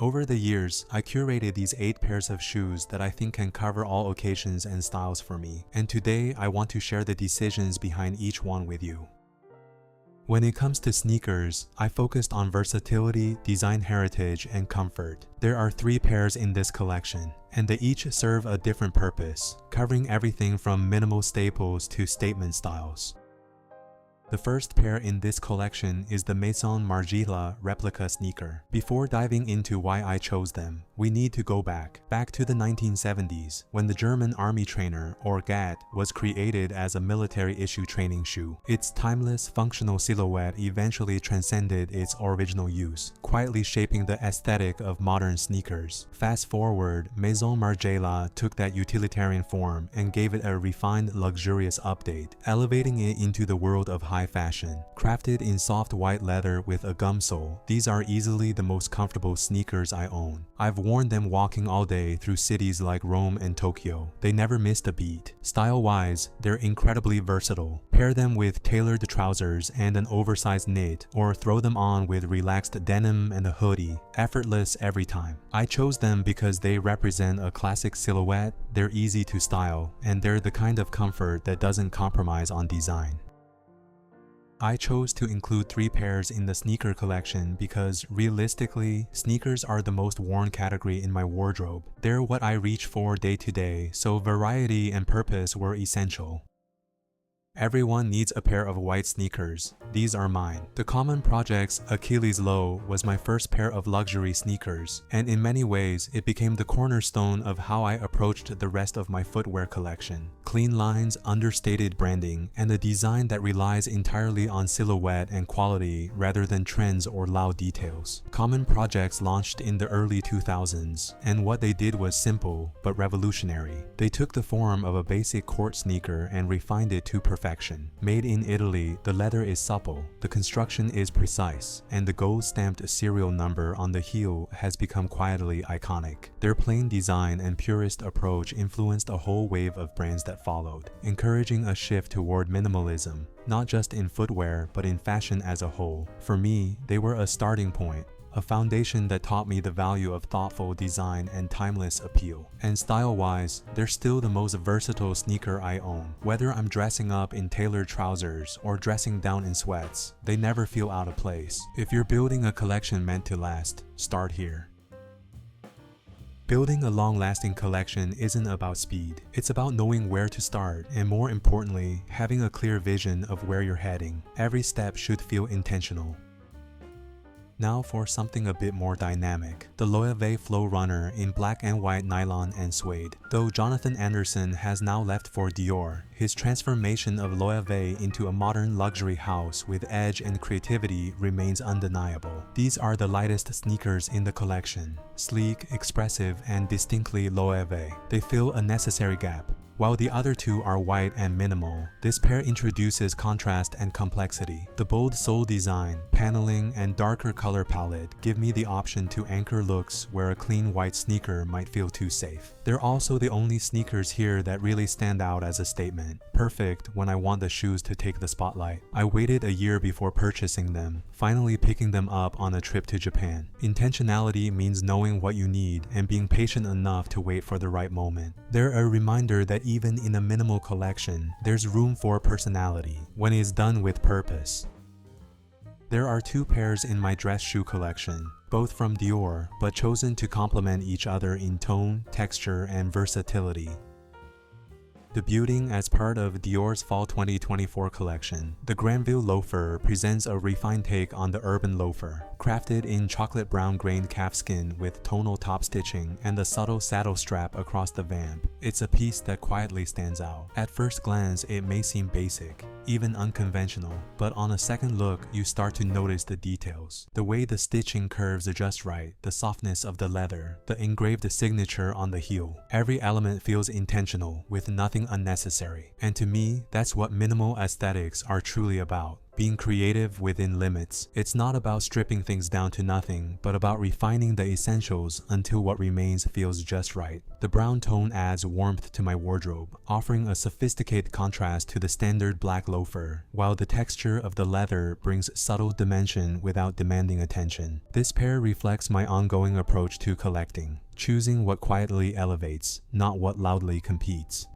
Over the years, I curated these 8 pairs of shoes that I think can cover all occasions and styles for me, and today I want to share the decisions behind each one with you. When it comes to sneakers, I focused on versatility, design heritage, and comfort. There are 3 pairs in this collection, and they each serve a different purpose, covering everything from minimal staples to statement styles. The first pair in this collection is the Maison Margiela Replica sneaker. Before diving into why I chose them, we need to go back to the 1970s, when the German army trainer, or GAT, was created as a military-issue training shoe. Its timeless, functional silhouette eventually transcended its original use, quietly shaping the aesthetic of modern sneakers. Fast forward, Maison Margiela took that utilitarian form and gave it a refined, luxurious update, elevating it into the world of high fashion. Crafted in soft white leather with a gum sole, these are easily the most comfortable sneakers I own. I've worn them walking all day through cities like Rome and Tokyo. They never missed a beat. Style-wise, they're incredibly versatile. Pair them with tailored trousers and an oversized knit, or throw them on with relaxed denim and a hoodie. Effortless every time. I chose them because they represent a classic silhouette, they're easy to style, and they're the kind of comfort that doesn't compromise on design. I chose to include 3 pairs in the sneaker collection because, realistically, sneakers are the most worn category in my wardrobe. They're what I reach for day to day, so variety and purpose were essential. Everyone needs a pair of white sneakers. These are mine. The common Projects Achilles Low was my first pair of luxury sneakers, and in many ways, it became the cornerstone of how I approached the rest of my footwear collection. Clean lines, understated branding, and a design that relies entirely on silhouette and quality rather than trends or loud details. Common Projects launched in the early 2000s, and what they did was simple but revolutionary. They took the form of a basic court sneaker and refined it to perfection. Made in Italy, the leather is supple, the construction is precise, and the gold-stamped serial number on the heel has become quietly iconic. Their plain design and purist approach influenced a whole wave of brands that followed, encouraging a shift toward minimalism, not just in footwear but in fashion as a whole. For me, they were a starting point, a foundation that taught me the value of thoughtful design and timeless appeal. And style-wise, they're still the most versatile sneaker I own. Whether I'm dressing up in tailored trousers or dressing down in sweats, they never feel out of place. If you're building a collection meant to last, start here. Building a long-lasting collection isn't about speed. It's about knowing where to start, and more importantly, having a clear vision of where you're heading. Every step should feel intentional. Now for something a bit more dynamic, the Loewe Flow Runner in black and white nylon and suede. Though Jonathan Anderson has now left for Dior, his transformation of Loewe into a modern luxury house with edge and creativity remains undeniable. These are the lightest sneakers in the collection, sleek, expressive, and distinctly Loewe. They fill a necessary gap. While the other 2 are white and minimal, this pair introduces contrast and complexity. The bold sole design, paneling, and darker color palette give me the option to anchor looks where a clean white sneaker might feel too safe. They're also the only sneakers here that really stand out as a statement, perfect when I want the shoes to take the spotlight. I waited a year before purchasing them, finally picking them up on a trip to Japan. Intentionality means knowing what you need and being patient enough to wait for the right moment. They're a reminder that even in a minimal collection, there's room for personality when it's done with purpose. There are 2 pairs in my dress shoe collection, both from Dior, but chosen to complement each other in tone, texture, and versatility. Debuting as part of Dior's Fall 2024 collection, the Granville Loafer presents a refined take on the urban loafer. Crafted in chocolate brown grained calfskin with tonal top stitching and a subtle saddle strap across the vamp, it's a piece that quietly stands out. At first glance, it may seem basic, even unconventional, but on a second look, you start to notice the details. The way the stitching curves are just right, the softness of the leather, the engraved signature on the heel. Every element feels intentional, with nothing nothing unnecessary. And to me, that's what minimal aesthetics are truly about. Being creative within limits. It's not about stripping things down to nothing, but about refining the essentials until what remains feels just right. The brown tone adds warmth to my wardrobe, offering a sophisticated contrast to the standard black loafer, while the texture of the leather brings subtle dimension without demanding attention. This pair reflects my ongoing approach to collecting, choosing what quietly elevates, not what loudly competes.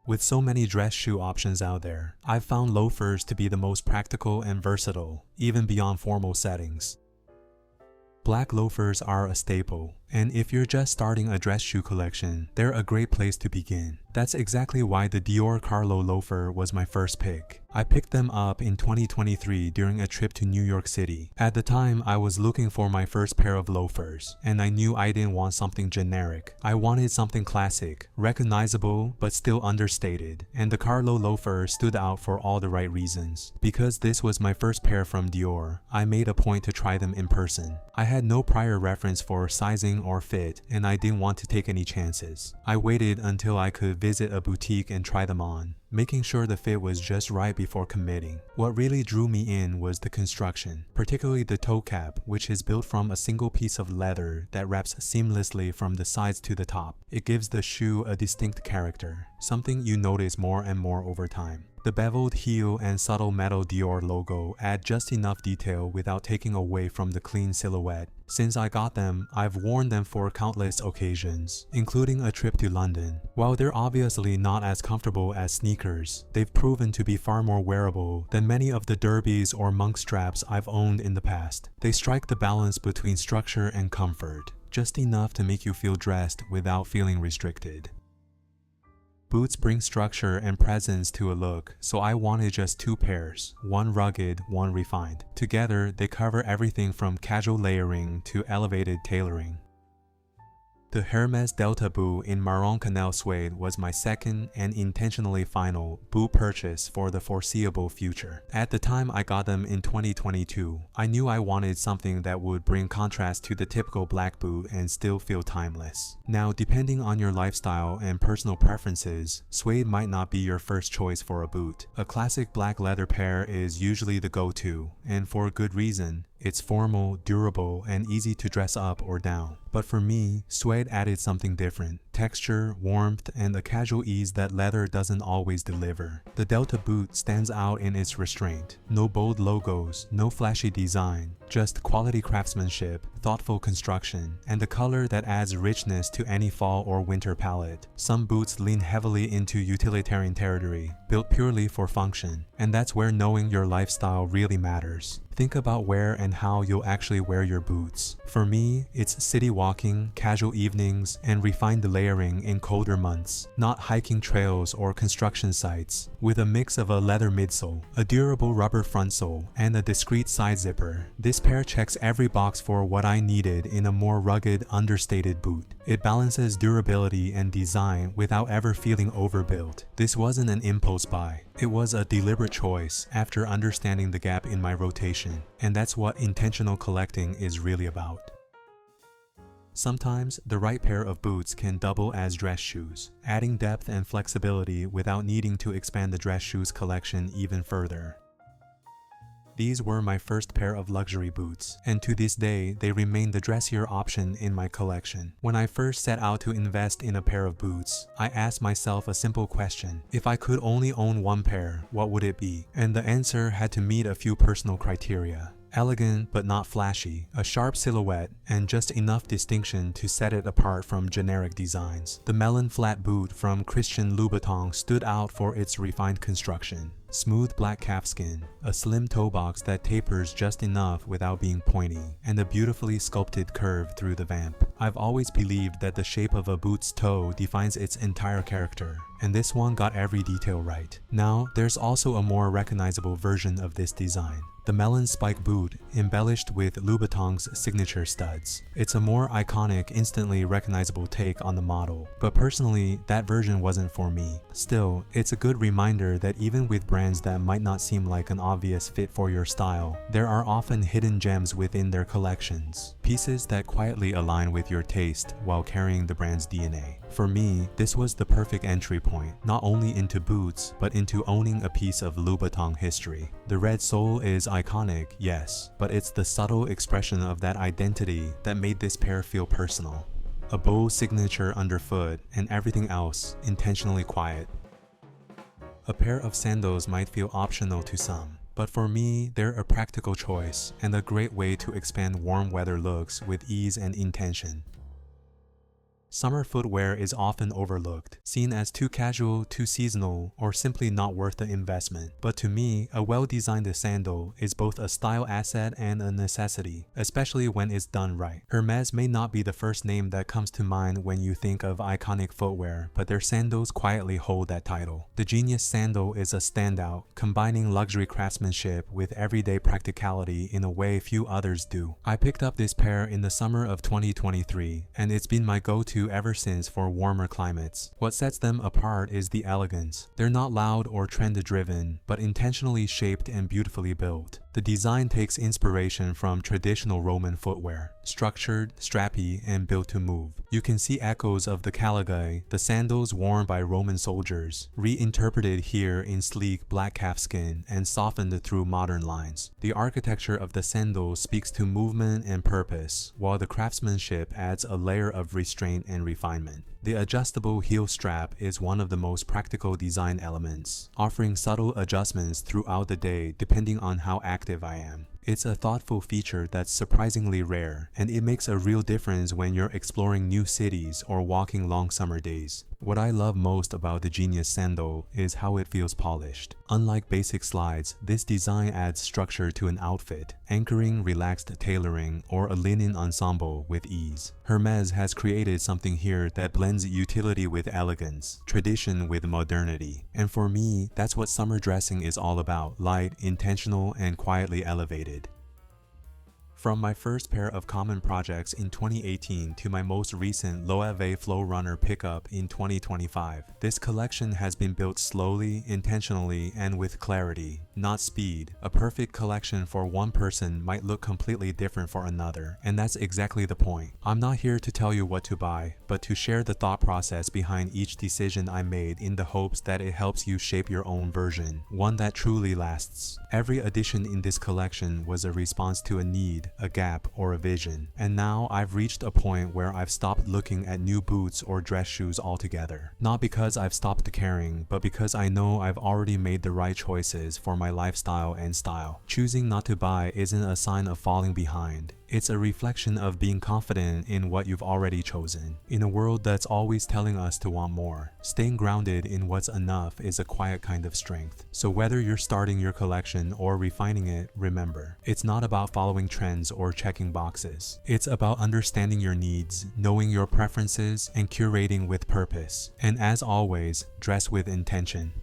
With so many dress shoe options out there, I've found loafers to be the most practical and versatile, even beyond formal settings. Black loafers are a staple, and if you're just starting a dress shoe collection, they're a great place to begin. That's exactly why the Dior Carlo Loafer was my first pick. I picked them up in 2023 during a trip to New York City. At the time, I was looking for my first pair of loafers, and I knew I didn't want something generic. I wanted something classic, recognizable, but still understated, and the Carlo Loafer stood out for all the right reasons. Because this was my first pair from Dior, I made a point to try them in person. I had no prior reference for sizing or fit, and I didn't want to take any chances. I waited until I could visit a boutique and try them on, making sure the fit was just right before committing. What really drew me in was the construction, particularly the toe cap, which is built from a single piece of leather that wraps seamlessly from the sides to the top. It gives the shoe a distinct character, something you notice more and more over time. The beveled heel and subtle metal Dior logo add just enough detail without taking away from the clean silhouette. Since I got them, I've worn them for countless occasions, including a trip to London. While they're obviously not as comfortable as sneakers, they've proven to be far more wearable than many of the derbies or monk straps I've owned in the past. They strike the balance between structure and comfort, just enough to make you feel dressed without feeling restricted. Boots bring structure and presence to a look, so I wanted just two pairs, one rugged, one refined. Together, they cover everything from casual layering to elevated tailoring. The Hermès Delta Boot in Marron Canal suede was my second and intentionally final boot purchase for the foreseeable future. At the time I got them in 2022, I knew I wanted something that would bring contrast to the typical black boot and still feel timeless. Now, depending on your lifestyle and personal preferences, suede might not be your first choice for a boot. A classic black leather pair is usually the go-to, and for a good reason. It's formal, durable, and easy to dress up or down. But for me, suede added something different. Texture, warmth, and a casual ease that leather doesn't always deliver. The Delta Boot stands out in its restraint. No bold logos, no flashy design, just quality craftsmanship, thoughtful construction, and a color that adds richness to any fall or winter palette. Some boots lean heavily into utilitarian territory, built purely for function, and that's where knowing your lifestyle really matters. Think about where and how you'll actually wear your boots. For me, it's city walking, casual evenings, and refined layering in colder months, not hiking trails or construction sites. With a mix of a leather midsole, a durable rubber front sole, and a discreet side zipper, this pair checks every box for what I needed in a more rugged, understated boot. It balances durability and design without ever feeling overbuilt. This wasn't an impulse buy. It was a deliberate choice after understanding the gap in my rotation, and that's what intentional collecting is really about. Sometimes, the right pair of boots can double as dress shoes, adding depth and flexibility without needing to expand the dress shoes collection even further. These were my first pair of luxury boots, and to this day, they remain the dressier option in my collection. When I first set out to invest in a pair of boots, I asked myself a simple question. If I could only own one pair, what would it be? And the answer had to meet a few personal criteria. Elegant but not flashy, a sharp silhouette, and just enough distinction to set it apart from generic designs. The Melon Flat Boot from Christian Louboutin stood out for its refined construction. Smooth black calfskin, a slim toe box that tapers just enough without being pointy, and a beautifully sculpted curve through the vamp. I've always believed that the shape of a boot's toe defines its entire character, and this one got every detail right. Now, there's also a more recognizable version of this design. The Melon Spike Boot, embellished with Louboutin's signature studs. It's a more iconic, instantly recognizable take on the model, but personally, that version wasn't for me. Still, it's a good reminder that even with brand brands that might not seem like an obvious fit for your style, there are often hidden gems within their collections. Pieces that quietly align with your taste while carrying the brand's DNA. For me, this was the perfect entry point, not only into boots, but into owning a piece of Louboutin history. The red sole is iconic, yes, but it's the subtle expression of that identity that made this pair feel personal. A bold signature underfoot, and everything else intentionally quiet. A pair of sandals might feel optional to some, but for me, they're a practical choice and a great way to expand warm weather looks with ease and intention. Summer footwear is often overlooked, seen as too casual, too seasonal, or simply not worth the investment. But to me, a well-designed sandal is both a style asset and a necessity, especially when it's done right. Hermès may not be the first name that comes to mind when you think of iconic footwear, but their sandals quietly hold that title. The Genius Sandal is a standout, combining luxury craftsmanship with everyday practicality in a way few others do. I picked up this pair in the summer of 2023, and it's been my go-to ever since for warmer climates. What sets them apart is the elegance. They're not loud or trend-driven, but intentionally shaped and beautifully built. The design takes inspiration from traditional Roman footwear, structured, strappy, and built to move. You can see echoes of the caligae, the sandals worn by Roman soldiers, reinterpreted here in sleek black calfskin and softened through modern lines. The architecture of the sandal speaks to movement and purpose, while the craftsmanship adds a layer of restraint and refinement. The adjustable heel strap is one of the most practical design elements, offering subtle adjustments throughout the day depending on how active I am. It's a thoughtful feature that's surprisingly rare, and it makes a real difference when you're exploring new cities or walking long summer days. What I love most about the Genius Sandal is how it feels polished. Unlike basic slides, this design adds structure to an outfit, anchoring relaxed tailoring or a linen ensemble with ease. Hermès has created something here that blends utility with elegance, tradition with modernity. And for me, that's what summer dressing is all about: light, intentional, and quietly elevated. From my first pair of common projects in 2018 to my most recent Loewe Flow Runner pickup in 2025, this collection has been built slowly, intentionally, and with clarity, not speed. A perfect collection for one person might look completely different for another, and that's exactly the point. I'm not here to tell you what to buy, but to share the thought process behind each decision I made in the hopes that it helps you shape your own version, one that truly lasts. Every addition in this collection was a response to a need, a gap, or a vision. And now I've reached a point where I've stopped looking at new boots or dress shoes altogether. Not because I've stopped caring, but because I know I've already made the right choices for my lifestyle and style. Choosing not to buy isn't a sign of falling behind. It's a reflection of being confident in what you've already chosen. In a world that's always telling us to want more, staying grounded in what's enough is a quiet kind of strength. So whether you're starting your collection or refining it, remember, it's not about following trends or checking boxes. It's about understanding your needs, knowing your preferences, and curating with purpose. And as always, dress with intention.